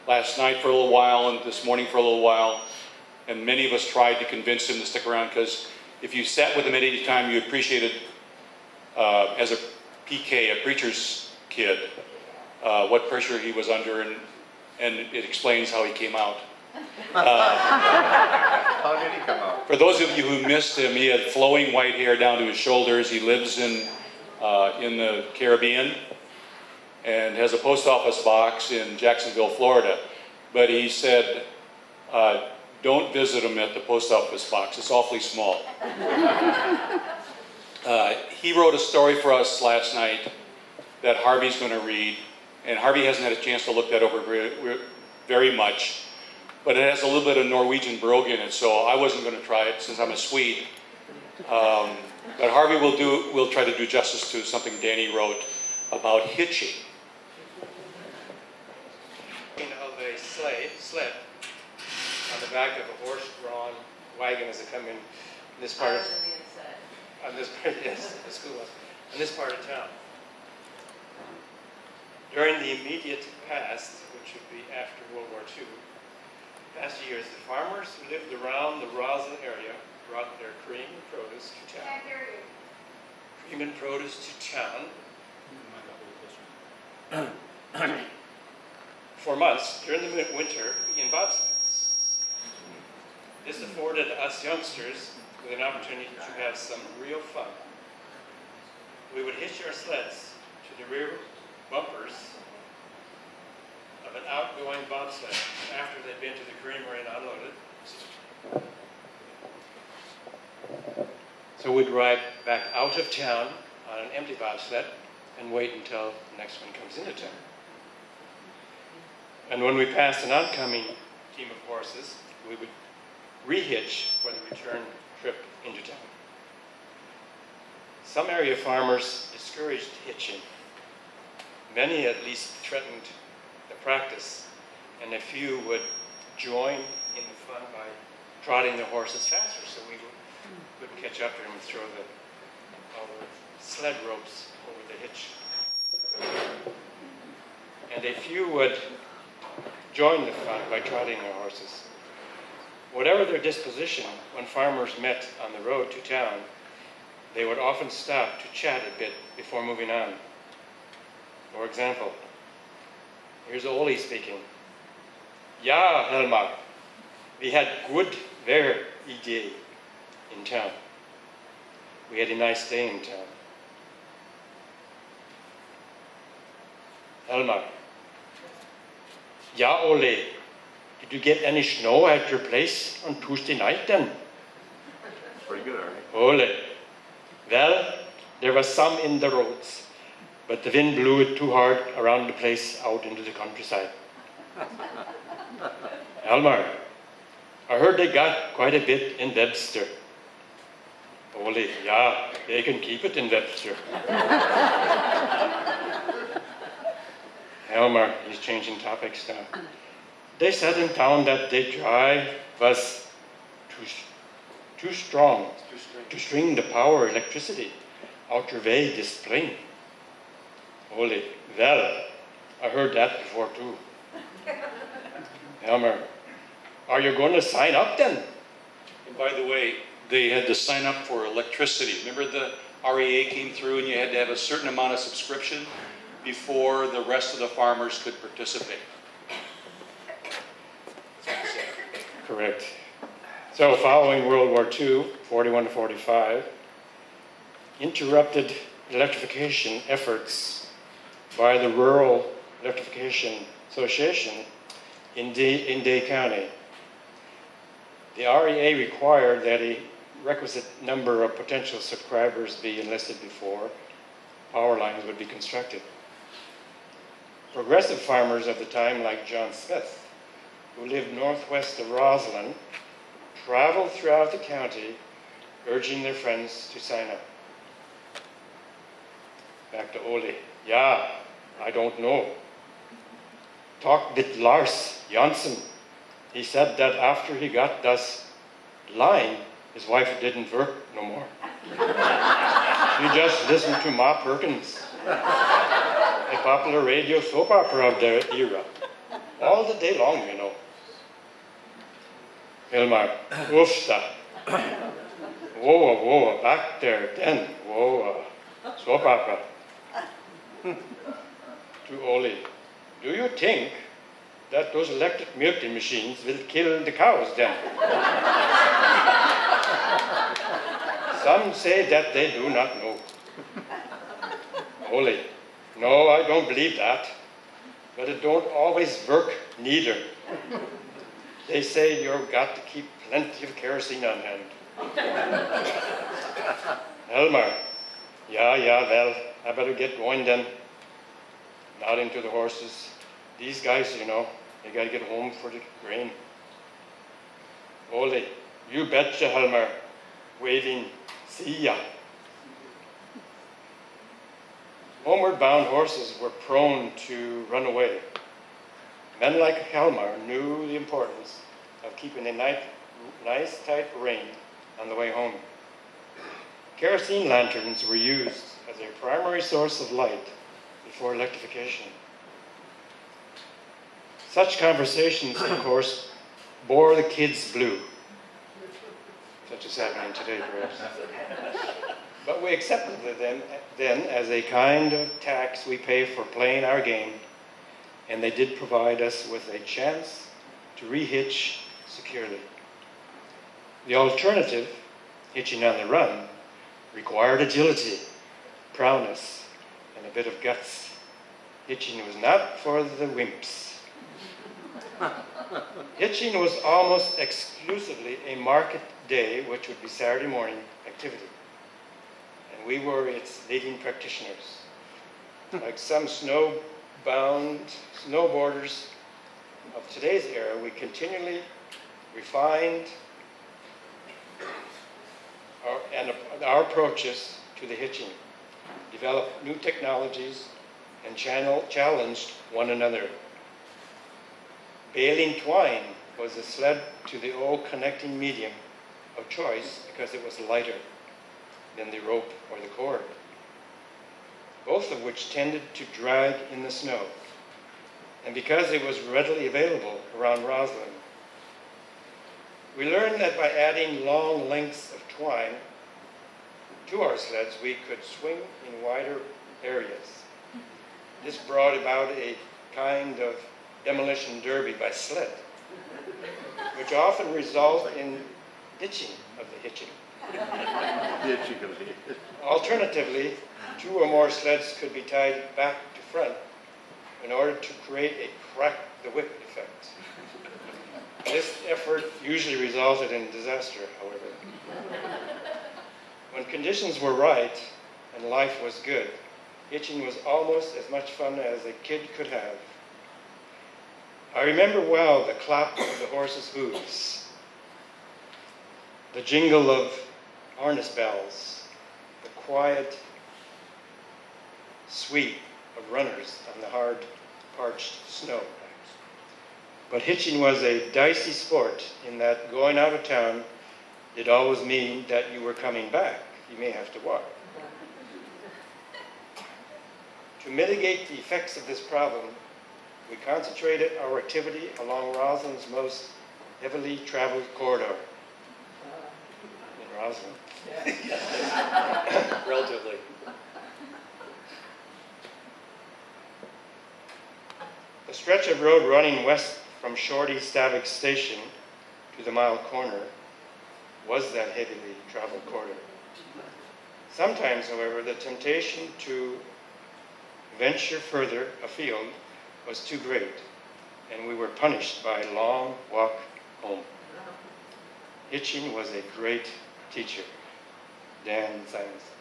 last night for a little while and this morning for a little while. And many of us tried to convince him to stick around, because if you sat with him at any time, you appreciated, as a PK, a preacher's kid, what pressure he was under, and it explains how he came out. How did he come out? For those of you who missed him, he had flowing white hair down to his shoulders. He lives in the Caribbean and has a post office box in Jacksonville, Florida. But he said, don't visit him at the post office box. It's awfully small. He wrote a story for us last night that Harvey's going to read. And Harvey hasn't had a chance to look that over very much. But it has a little bit of Norwegian brogue in it, so I wasn't going to try it since I'm a Swede. But Harvey will try to do justice to something Danny wrote about hitching. Of a sled on the back of a horse-drawn wagon as they come in this part of yes, the school was in this part of town. During the immediate past, which would be after World War II, past years, the farmers who lived around the Roslyn area brought their cream and produce to town. Cream and produce to town. For months during the winter in bobsleds. This afforded us youngsters with an opportunity to have some real fun. We would hitch our sleds to the rear bumpers of an outgoing bobsled after they'd been to the creamery and unloaded. So we'd ride back out of town on an empty bobsled and wait until the next one comes into town. And when we passed an oncoming team of horses, we would re-hitch for the return trip into town. Some area farmers discouraged hitching. Many at least threatened the practice, and a few would join in the fun by trotting the horses faster so we wouldn't catch up to them and throw our sled ropes over the hitch. And a few would join the fun by trotting their horses. Whatever their disposition, when farmers met on the road to town, they would often stop to chat a bit before moving on. For example, here's Ole speaking. Ja, Helmar, we had good weather idea in town. We had a nice day in town. Helmar. Ja, Ole, did you get any snow at your place on Tuesday night then? Pretty good, Arnie. Ole. Well, there was some in the roads, but the wind blew it too hard around the place out into the countryside. Elmar, I heard they got quite a bit in Webster. Ole, yeah, they can keep it in Webster. Elmar, he's changing topics now. They said in town that the drive was too strong to string the power electricity out your way this spring. Ole, well, I heard that before too. Elmer, are you going to sign up then? And by the way, they had to sign up for electricity. Remember the REA came through and you had to have a certain amount of subscription before the rest of the farmers could participate. Correct. So following World War II, 41 to 45, interrupted electrification efforts by the Rural Electrification Association in Day County. The REA required that a requisite number of potential subscribers be enlisted before power lines would be constructed. Progressive farmers at the time, like John Smith, who lived northwest of Roslyn, traveled throughout the county, urging their friends to sign up. Back to Ole. Yeah, I don't know. Talked with Lars Janssen. He said that after he got this line, his wife didn't work no more. She just listened to Ma Perkins, a popular radio soap opera of their era. all the day long, you know. Hilmar, oofsta. Whoa, back there, then, whoa, so papa. To Ole, do you think that those electric milking machines will kill the cows then? Some say that they do not know. Ole, no, I don't believe that. But it don't always work neither. They say you've got to keep plenty of kerosene on hand. Elmar, yeah, well, I better get going then. Nodding to the horses. These guys, you know, they gotta get home for the grain. Ole, you betcha, Helmer. Waving, see ya. Homeward bound horses were prone to run away. Men like Helmer knew the importance of keeping a nice tight rein on the way home. Kerosene lanterns were used as a primary source of light before electrification. Such conversations, of course, bore the kids blue, such as happening today, perhaps. But we accepted them then as a kind of tax we pay for playing our game, and they did provide us with a chance to re-hitch securely. The alternative, hitching on the run, required agility, prowess, and a bit of guts. Hitching was not for the wimps. Hitching was almost exclusively a market day, which would be Saturday morning activity. And we were its leading practitioners. Like some snowbound snowboarders of today's era, we continually refined our approaches to the hitching, developed new technologies, and challenged one another. Baling twine was a sled to the old connecting medium of choice because it was lighter than the rope or the cord, both of which tended to drag in the snow. And because it was readily available around Roslyn, we learned that by adding long lengths of twine to our sleds, we could swing in wider areas. This brought about a kind of demolition derby by sled, which often resulted in ditching of the hitching. Alternatively, two or more sleds could be tied back to front in order to create a crack the whip effect. This effort usually resulted in disaster, however. When conditions were right and life was good, hitching was almost as much fun as a kid could have. I remember well the clap of the horses' hooves, the jingle of harness bells, the quiet sweep of runners on the hard, parched snow. But hitching was a dicey sport in that going out of town did always mean that you were coming back. You may have to walk. To mitigate the effects of this problem, we concentrated our activity along Roslyn's most heavily traveled corridor. In Roslyn. Relatively. The stretch of road running west from Shorty Stavik Station to the Mile Corner was that heavily traveled corridor. Sometimes, however, the temptation to venture further afield was too great, and we were punished by a long walk home. Hitching was a great teacher. Dan Simondson.